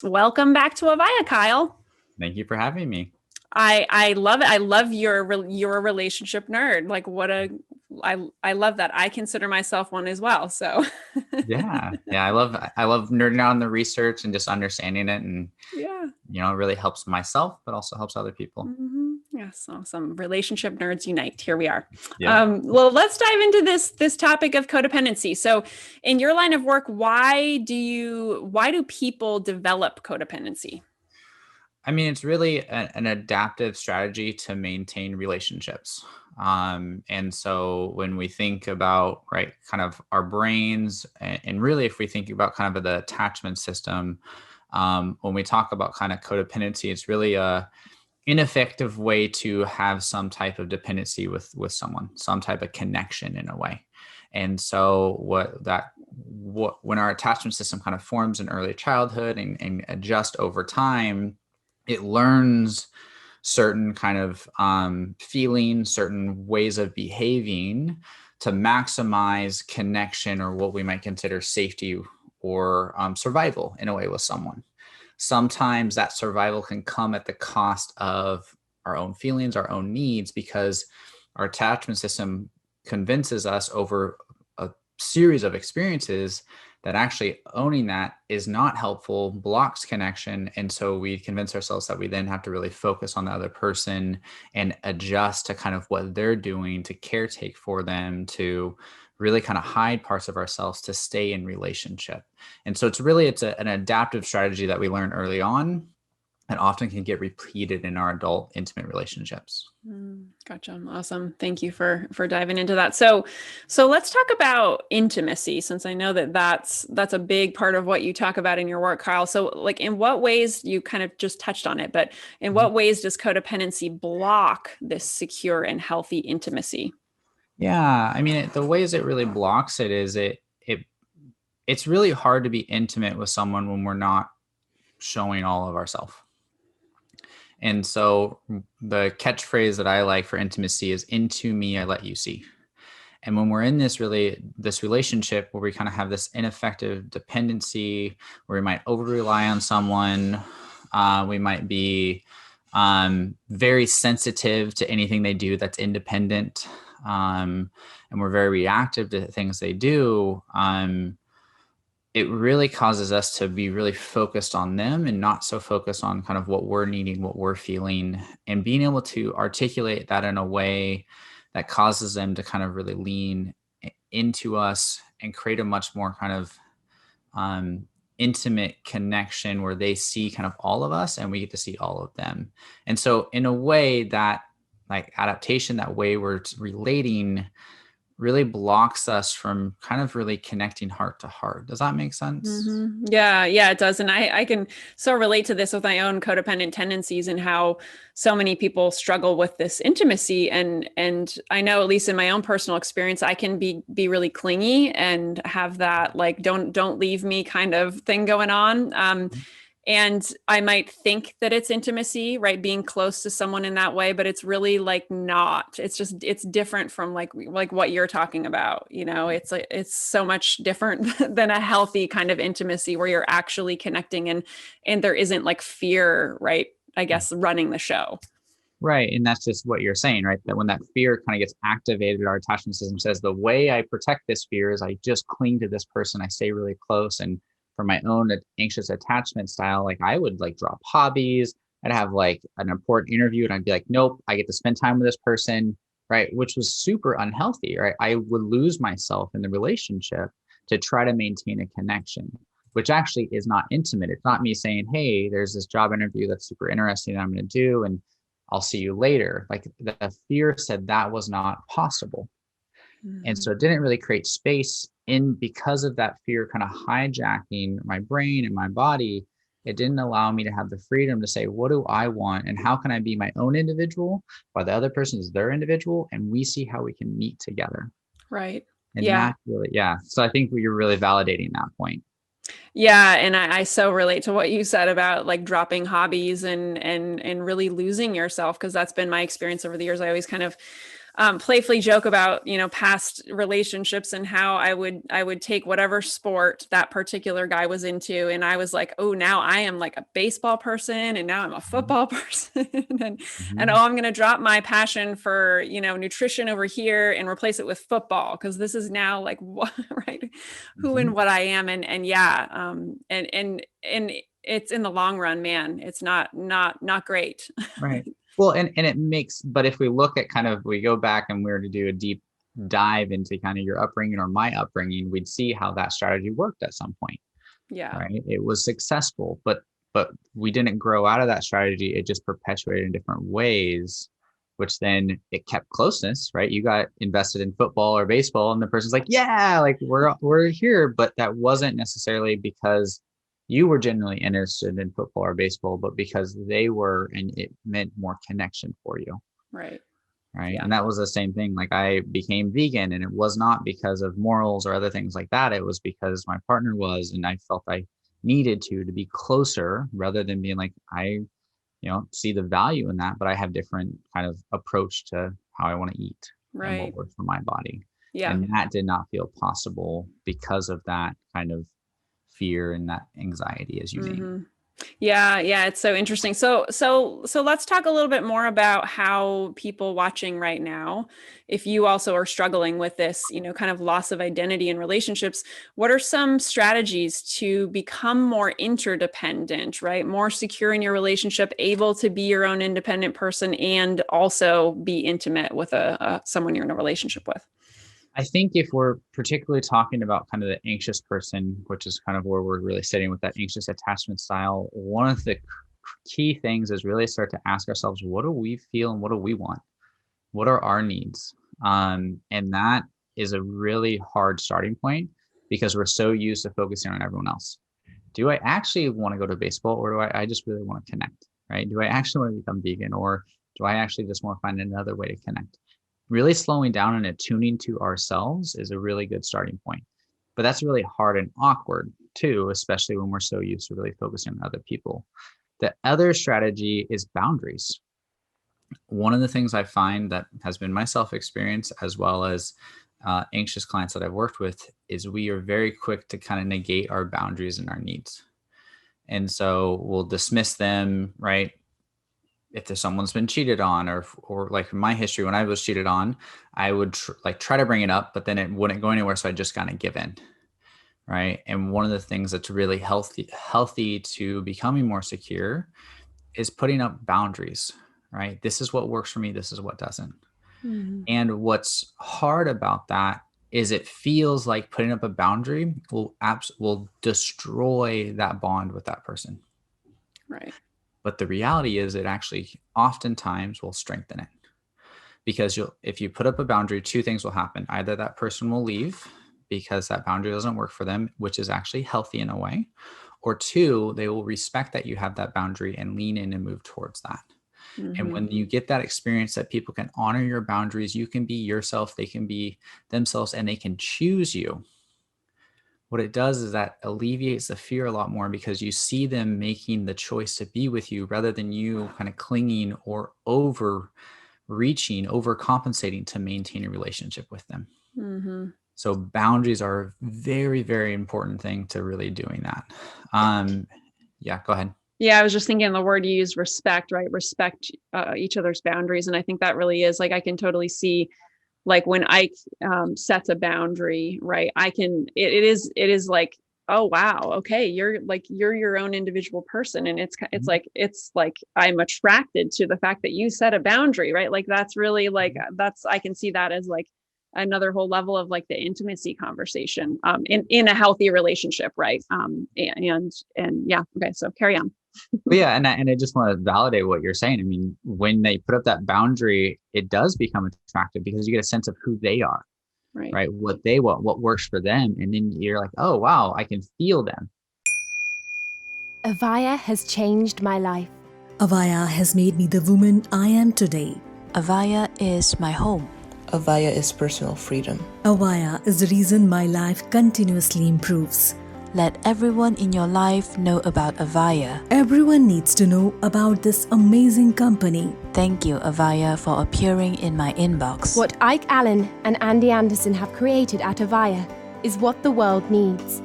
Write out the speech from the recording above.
Welcome back to Avaya, Kyle. Thank you for having me. I love it. I love your relationship nerd. Like what a I love that. I consider myself one as well. So Yeah, I love nerding out on the research and just understanding it, and yeah. it really helps myself, but also helps other people. Yes, awesome. Relationship nerds unite. Here we are. Yep. Well, let's dive into this topic of codependency. So, in your line of work, why do people develop codependency? I mean, it's really an adaptive strategy to maintain relationships. And so when we think about, right, kind of our brains, and really if we think about kind of the attachment system, when we talk about kind of codependency, it's really a ineffective way to have some type of dependency with someone, some type of connection in a way. And so when our attachment system kind of forms in early childhood and adjust over time, it learns certain kind of feelings, certain ways of behaving to maximize connection, or what we might consider safety, or survival in a way with someone. Sometimes that survival can come at the cost of our own feelings, our own needs, because our attachment system convinces us over a series of experiences that actually owning that is not helpful, blocks connection. And so we convince ourselves that we then have to really focus on the other person and adjust to kind of what they're doing, to caretake for them, to really kind of hide parts of ourselves to stay in relationship. And so it's an adaptive strategy that we learn early on, and often can get repeated in our adult intimate relationships. Gotcha. Awesome. Thank you for diving into that. So let's talk about intimacy, since I know that that's a big part of what you talk about in your work, Kyle. So, like, in what ways, you kind of just touched on it, but in Mhm. what ways does codependency block this secure and healthy intimacy? Yeah, I mean, the ways it really blocks it is it's really hard to be intimate with someone when we're not showing all of ourselves. And so the catchphrase that I like for intimacy is "into me I let you see." And when we're in this relationship where we kind of have this ineffective dependency, where we might over rely on someone, we might be very sensitive to anything they do that's independent, and we're very reactive to things they do. It really causes us to be really focused on them and not so focused on kind of what we're needing, what we're feeling, and being able to articulate that in a way that causes them to kind of really lean into us and create a much more kind of um, intimate connection where they see kind of all of us and we get to see all of them. And so, in a way, that like adaptation, that way we're relating, really blocks us from kind of really connecting heart to heart. Does that make sense? Yeah, yeah, it does. And I can so relate to this with my own codependent tendencies and how so many people struggle with this intimacy. And I know, at least in my own personal experience, I can be really clingy and have that like don't leave me kind of thing going on. And I might think that it's intimacy, right? Being close to someone in that way, but it's really like not. It's different from like what you're talking about. It's like it's so much different than a healthy kind of intimacy where you're actually connecting and there isn't like fear, right? I guess running the show. Right. And that's just what you're saying, right? That when that fear kind of gets activated, our attachment system says the way I protect this fear is I just cling to this person. I stay really close. And for my own anxious attachment style, like I would like drop hobbies. I'd have like an important interview and I'd be like, nope, I get to spend time with this person, right? Which was super unhealthy, right? I would lose myself in the relationship to try to maintain a connection, which actually is not intimate. It's not me saying, hey, there's this job interview that's super interesting that I'm going to do, and I'll see you later. Like the fear said that was not possible. And Mhm. so it didn't really create space in, because of that fear kind of hijacking my brain and my body. It didn't allow me to have the freedom to say, what do I want? And how can I be my own individual while the other person is their individual? And we see how we can meet together. Right. And Yeah. that really, yeah. So I think you're really validating that point. Yeah, and I so relate to what you said about like dropping hobbies and really losing yourself because that's been my experience over the years. I always kind of playfully joke about, past relationships and how I would take whatever sport that particular guy was into. And I was like, oh, now I am like a baseball person and now I'm a football person. And oh, I'm going to drop my passion for, nutrition over here and replace it with football. Cause this is now like what, right. Who and what I am. And yeah. And it's in the long run, man, it's not great. Right. Well, and it makes, but if we look at we go back and we were to do a deep dive into kind of your upbringing or my upbringing, we'd see how that strategy worked at some point. Yeah. Right. It was successful, but we didn't grow out of that strategy. It just perpetuated in different ways, which then it kept closeness, right? You got invested in football or baseball and the person's like, yeah, like we're here. But that wasn't necessarily because you were genuinely interested in football or baseball, but because they were, and it meant more connection for you. Right. Right. Yeah. And that was the same thing. Like I became vegan and it was not because of morals or other things like that. It was because my partner was, and I felt I needed to be closer rather than being like, I, see the value in that, but I have different kind of approach to how I want to eat and what works for my body. Yeah. And that did not feel possible because of that kind of fear and that anxiety, as you name. Yeah. It's so interesting. So let's talk a little bit more about how people watching right now, if you also are struggling with this, kind of loss of identity in relationships, what are some strategies to become more interdependent, right? More secure in your relationship, able to be your own independent person and also be intimate with someone you're in a relationship with? I think if we're particularly talking about kind of the anxious person, which is kind of where we're really sitting with that anxious attachment style, one of the key things is really start to ask ourselves, what do we feel and what do we want? What are our needs? And that is a really hard starting point because we're so used to focusing on everyone else. Do I actually want to go to baseball or do I just really want to connect, right? Do I actually want to become vegan or do I actually just want to find another way to connect? Really slowing down and attuning to ourselves is a really good starting point. But that's really hard and awkward too, especially when we're so used to really focusing on other people. The other strategy is boundaries. One of the things I find that has been my self-experience as well as anxious clients that I've worked with is we are very quick to kind of negate our boundaries and our needs. And so we'll dismiss them, right? If there's someone's been cheated on or like in my history, when I was cheated on, I would try to bring it up, but then it wouldn't go anywhere. So I just kind of give in. Right. And one of the things that's really healthy to becoming more secure is putting up boundaries, right? This is what works for me. This is what doesn't. And what's hard about that is it feels like putting up a boundary will destroy that bond with that person. Right. But the reality is it actually oftentimes will strengthen it because if you put up a boundary, two things will happen. Either that person will leave because that boundary doesn't work for them, which is actually healthy in a way, or two, they will respect that you have that boundary and lean in and move towards that. And when you get that experience that people can honor your boundaries, you can be yourself, they can be themselves, and they can choose you. What it does is that alleviates the fear a lot more because you see them making the choice to be with you rather than you kind of clinging or overreaching, overcompensating to maintain a relationship with them. So boundaries are a very, very important thing to really doing that. Yeah, go ahead. Yeah, I was just thinking the word you used, respect, right? Respect each other's boundaries. And I think that really is like, I can totally see like when Ike sets a boundary, right? It is like, oh, wow. Okay. You're your own individual person. And it's like, I'm attracted to the fact that you set a boundary, right? Like, that's really like, I can see that as like another whole level of like the intimacy conversation in a healthy relationship. Right. And yeah. Okay. So carry on. But yeah, and I just want to validate what you're saying. I mean, when they put up that boundary, it does become attractive because you get a sense of who they are, right? What they want, what works for them. And then you're like, oh, wow, I can feel them. AVAIYA has changed my life. AVAIYA has made me the woman I am today. AVAIYA is my home. AVAIYA is personal freedom. AVAIYA is the reason my life continuously improves. Let everyone in your life know about AVAIYA. Everyone needs to know about this amazing company. Thank you, AVAIYA, for appearing in my inbox. What Ike Allen and Andy Anderson have created at AVAIYA is what the world needs.